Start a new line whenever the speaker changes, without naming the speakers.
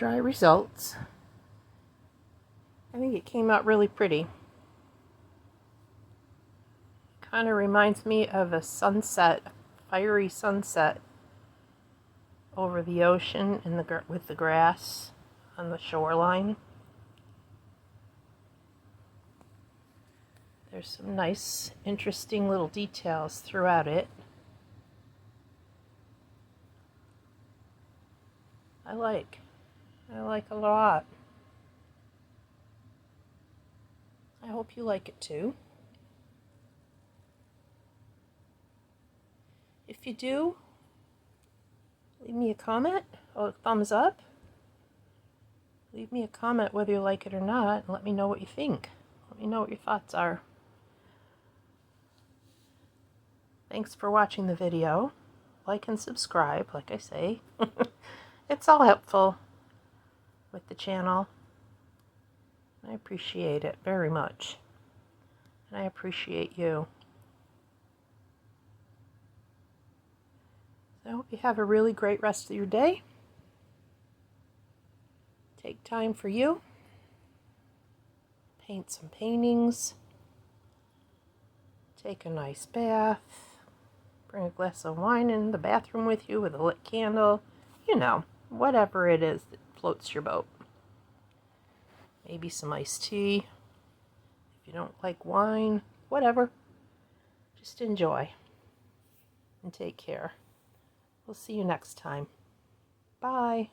dry results. I think it came out really pretty. Kind of reminds me of a sunset, a fiery sunset over the ocean in with the grass on the shoreline. There's some nice, interesting little details throughout it. I like a lot. I hope you like it too. If you do, leave me a comment or a thumbs up. Leave me a comment whether you like it or not, and let me know what you think. Let me know what your thoughts are. Thanks for watching the video. Like and subscribe, like I say. It's all helpful with the channel. I appreciate it very much. And I appreciate you. So I hope you have a really great rest of your day. Take time for you. Paint some paintings. Take a nice bath. Bring a glass of wine in the bathroom with you with a lit candle. You know, whatever it is that floats your boat. Maybe some iced tea. If you don't like wine, whatever. Just enjoy. And take care. We'll see you next time. Bye.